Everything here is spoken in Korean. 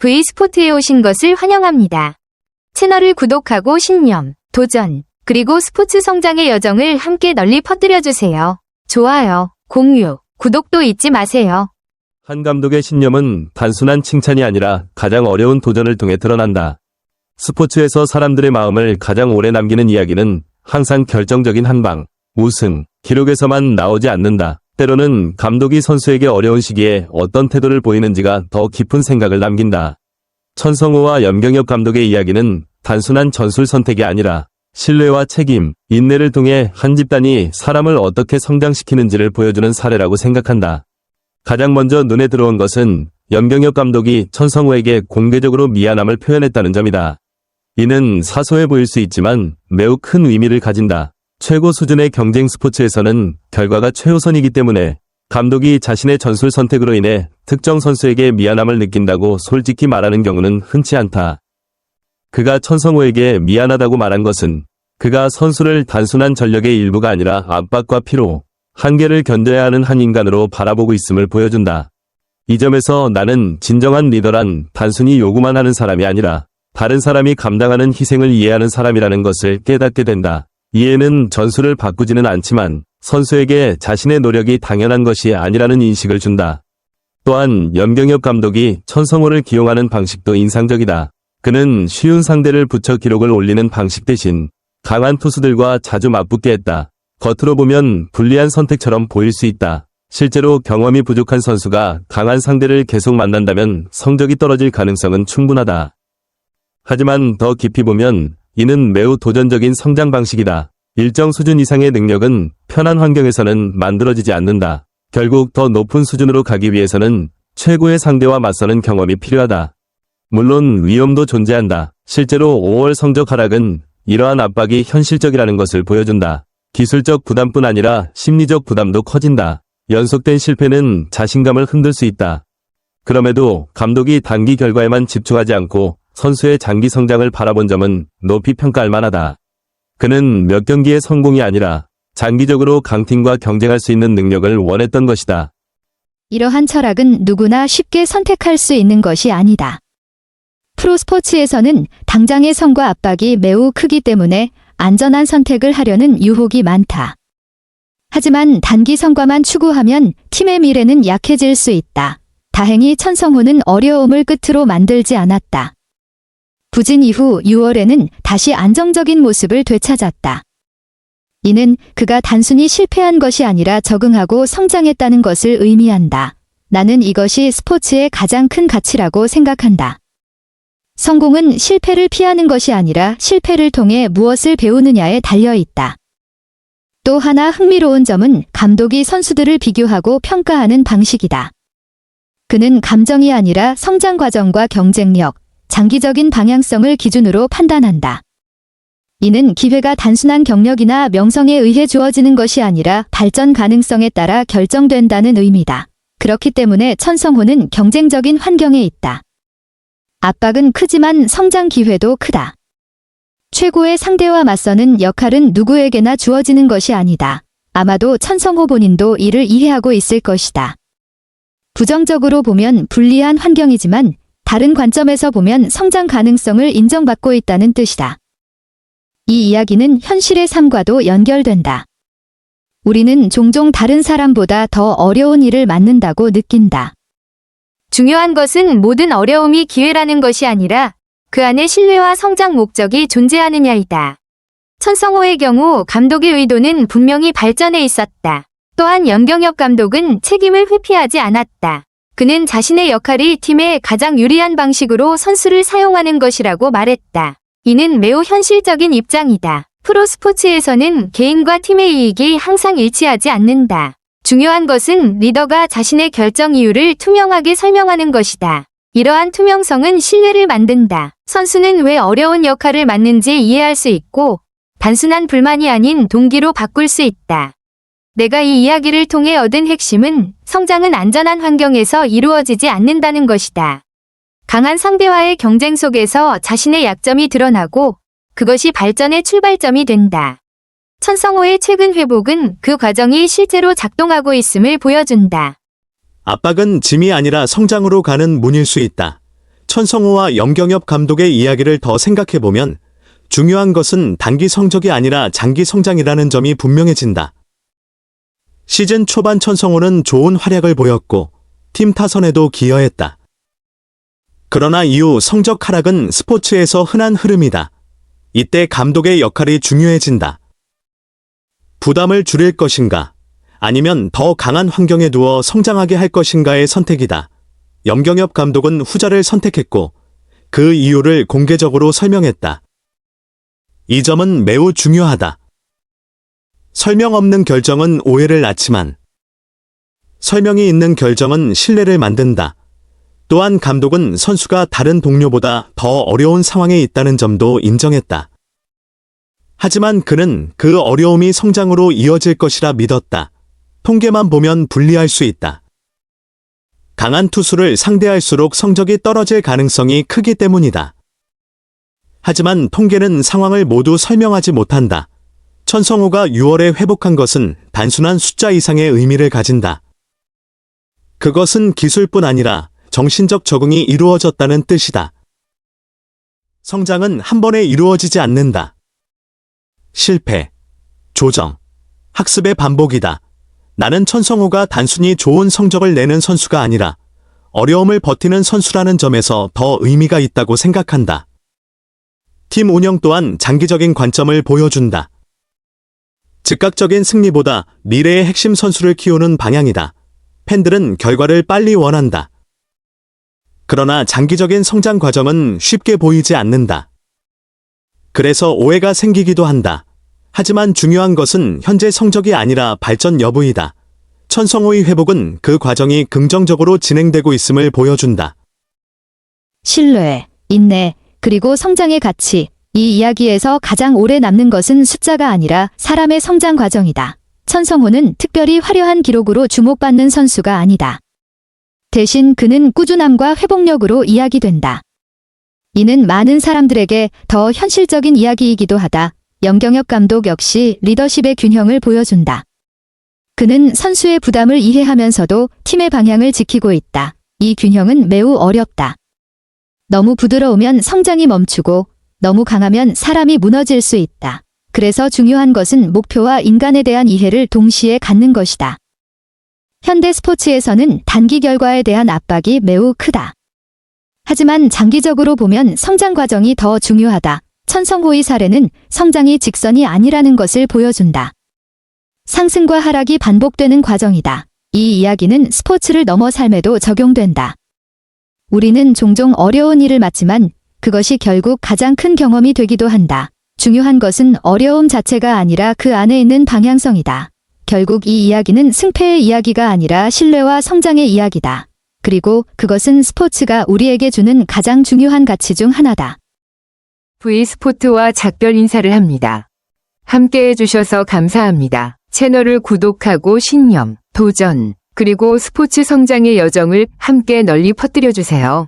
V스포트에 오신 것을 환영합니다. 채널을 구독하고 신념, 도전, 그리고 스포츠 성장의 여정을 함께 널리 퍼뜨려주세요. 좋아요, 공유, 구독도 잊지 마세요. 한 감독의 신념은 단순한 칭찬이 아니라 가장 어려운 도전을 통해 드러난다. 스포츠에서 사람들의 마음을 가장 오래 남기는 이야기는 항상 결정적인 한방, 우승, 기록에서만 나오지 않는다. 때로는 감독이 선수에게 어려운 시기에 어떤 태도를 보이는지가 더 깊은 생각을 남긴다. 천성호와 염경엽 감독의 이야기는 단순한 전술 선택이 아니라 신뢰와 책임, 인내를 통해 한 집단이 사람을 어떻게 성장시키는지를 보여주는 사례라고 생각한다. 가장 먼저 눈에 들어온 것은 염경엽 감독이 천성호에게 공개적으로 미안함을 표현했다는 점이다. 이는 사소해 보일 수 있지만 매우 큰 의미를 가진다. 최고 수준의 경쟁 스포츠에서는 결과가 최우선이기 때문에 감독이 자신의 전술 선택으로 인해 특정 선수에게 미안함을 느낀다고 솔직히 말하는 경우는 흔치 않다. 그가 천성호에게 미안하다고 말한 것은 그가 선수를 단순한 전력의 일부가 아니라 압박과 피로, 한계를 견뎌야 하는 한 인간으로 바라보고 있음을 보여준다. 이 점에서 나는 진정한 리더란 단순히 요구만 하는 사람이 아니라 다른 사람이 감당하는 희생을 이해하는 사람이라는 것을 깨닫게 된다. 이해는 전술을 바꾸지는 않지만 선수에게 자신의 노력이 당연한 것이 아니라는 인식을 준다. 또한 염경엽 감독이 천성호를 기용하는 방식도 인상적이다. 그는 쉬운 상대를 붙여 기록을 올리는 방식 대신 강한 투수들과 자주 맞붙게 했다. 겉으로 보면 불리한 선택처럼 보일 수 있다. 실제로 경험이 부족한 선수가 강한 상대를 계속 만난다면 성적이 떨어질 가능성은 충분하다. 하지만 더 깊이 보면 이는 매우 도전적인 성장 방식이다. 일정 수준 이상의 능력은 편한 환경에서는 만들어지지 않는다. 결국 더 높은 수준으로 가기 위해서는 최고의 상대와 맞서는 경험이 필요하다. 물론 위험도 존재한다. 실제로 5월 성적 하락은 이러한 압박이 현실적이라는 것을 보여준다. 기술적 부담뿐 아니라 심리적 부담도 커진다. 연속된 실패는 자신감을 흔들 수 있다. 그럼에도 감독이 단기 결과에만 집중하지 않고 선수의 장기 성장을 바라본 점은 높이 평가할 만하다. 그는 몇 경기의 성공이 아니라 장기적으로 강팀과 경쟁할 수 있는 능력을 원했던 것이다. 이러한 철학은 누구나 쉽게 선택할 수 있는 것이 아니다. 프로스포츠에서는 당장의 성과 압박이 매우 크기 때문에 안전한 선택을 하려는 유혹이 많다. 하지만 단기 성과만 추구하면 팀의 미래는 약해질 수 있다. 다행히 천성호는 어려움을 끝으로 만들지 않았다. 부진 이후 6월에는 다시 안정적인 모습을 되찾았다. 이는 그가 단순히 실패한 것이 아니라 적응하고 성장했다는 것을 의미한다. 나는 이것이 스포츠의 가장 큰 가치라고 생각한다. 성공은 실패를 피하는 것이 아니라 실패를 통해 무엇을 배우느냐에 달려 있다. 또 하나 흥미로운 점은 감독이 선수들을 비교하고 평가하는 방식이다. 그는 감정이 아니라 성장 과정과 경쟁력, 장기적인 방향성을 기준으로 판단한다. 이는 기회가 단순한 경력이나 명성에 의해 주어지는 것이 아니라 발전 가능성에 따라 결정된다는 의미다. 그렇기 때문에 천성호는 경쟁적인 환경에 있다. 압박은 크지만 성장 기회도 크다. 최고의 상대와 맞서는 역할은 누구에게나 주어지는 것이 아니다. 아마도 천성호 본인도 이를 이해하고 있을 것이다. 부정적으로 보면 불리한 환경이지만 다른 관점에서 보면 성장 가능성을 인정받고 있다는 뜻이다. 이 이야기는 현실의 삶과도 연결된다. 우리는 종종 다른 사람보다 더 어려운 일을 맡는다고 느낀다. 중요한 것은 모든 어려움이 기회라는 것이 아니라 그 안에 신뢰와 성장 목적이 존재하느냐이다. 천성호의 경우 감독의 의도는 분명히 발전에 있었다. 또한 염경엽 감독은 책임을 회피하지 않았다. 그는 자신의 역할이 팀에 가장 유리한 방식으로 선수를 사용하는 것이라고 말했다. 이는 매우 현실적인 입장이다. 프로스포츠에서는 개인과 팀의 이익이 항상 일치하지 않는다. 중요한 것은 리더가 자신의 결정 이유를 투명하게 설명하는 것이다. 이러한 투명성은 신뢰를 만든다. 선수는 왜 어려운 역할을 맡는지 이해할 수 있고 단순한 불만이 아닌 동기로 바꿀 수 있다. 내가 이 이야기를 통해 얻은 핵심은 성장은 안전한 환경에서 이루어지지 않는다는 것이다. 강한 상대와의 경쟁 속에서 자신의 약점이 드러나고 그것이 발전의 출발점이 된다. 천성호의 최근 회복은 그 과정이 실제로 작동하고 있음을 보여준다. 압박은 짐이 아니라 성장으로 가는 문일 수 있다. 천성호와 염경엽 감독의 이야기를 더 생각해보면 중요한 것은 단기 성적이 아니라 장기 성장이라는 점이 분명해진다. 시즌 초반 천성호는 좋은 활약을 보였고 팀 타선에도 기여했다. 그러나 이후 성적 하락은 스포츠에서 흔한 흐름이다. 이때 감독의 역할이 중요해진다. 부담을 줄일 것인가, 아니면 더 강한 환경에 두어 성장하게 할 것인가의 선택이다. 염경엽 감독은 후자를 선택했고 그 이유를 공개적으로 설명했다. 이 점은 매우 중요하다. 설명 없는 결정은 오해를 낳지만 설명이 있는 결정은 신뢰를 만든다. 또한 감독은 선수가 다른 동료보다 더 어려운 상황에 있다는 점도 인정했다. 하지만 그는 그 어려움이 성장으로 이어질 것이라 믿었다. 통계만 보면 불리할 수 있다. 강한 투수를 상대할수록 성적이 떨어질 가능성이 크기 때문이다. 하지만 통계는 상황을 모두 설명하지 못한다. 천성호가 6월에 회복한 것은 단순한 숫자 이상의 의미를 가진다. 그것은 기술뿐 아니라 정신적 적응이 이루어졌다는 뜻이다. 성장은 한 번에 이루어지지 않는다. 실패, 조정, 학습의 반복이다. 나는 천성호가 단순히 좋은 성적을 내는 선수가 아니라 어려움을 버티는 선수라는 점에서 더 의미가 있다고 생각한다. 팀 운영 또한 장기적인 관점을 보여준다. 즉각적인 승리보다 미래의 핵심 선수를 키우는 방향이다. 팬들은 결과를 빨리 원한다. 그러나 장기적인 성장 과정은 쉽게 보이지 않는다. 그래서 오해가 생기기도 한다. 하지만 중요한 것은 현재 성적이 아니라 발전 여부이다. 천성호의 회복은 그 과정이 긍정적으로 진행되고 있음을 보여준다. 신뢰, 인내, 그리고 성장의 가치. 이 이야기에서 가장 오래 남는 것은 숫자가 아니라 사람의 성장 과정이다. 천성호는 특별히 화려한 기록으로 주목받는 선수가 아니다. 대신 그는 꾸준함과 회복력으로 이야기된다. 이는 많은 사람들에게 더 현실적인 이야기이기도 하다. 염경엽 감독 역시 리더십의 균형을 보여준다. 그는 선수의 부담을 이해하면서도 팀의 방향을 지키고 있다. 이 균형은 매우 어렵다. 너무 부드러우면 성장이 멈추고 너무 강하면 사람이 무너질 수 있다. 그래서 중요한 것은 목표와 인간에 대한 이해를 동시에 갖는 것이다. 현대 스포츠에서는 단기 결과에 대한 압박이 매우 크다. 하지만 장기적으로 보면 성장 과정이 더 중요하다. 천성호의 사례는 성장이 직선이 아니라는 것을 보여준다. 상승과 하락이 반복되는 과정이다. 이 이야기는 스포츠를 넘어 삶에도 적용된다. 우리는 종종 어려운 일을 맡지만 그것이 결국 가장 큰 경험이 되기도 한다. 중요한 것은 어려움 자체가 아니라 그 안에 있는 방향성이다. 결국 이 이야기는 승패의 이야기가 아니라 신뢰와 성장의 이야기다. 그리고 그것은 스포츠가 우리에게 주는 가장 중요한 가치 중 하나다. V스포츠와 작별 인사를 합니다. 함께 해주셔서 감사합니다. 채널을 구독하고 신념, 도전, 그리고 스포츠 성장의 여정을 함께 널리 퍼뜨려주세요.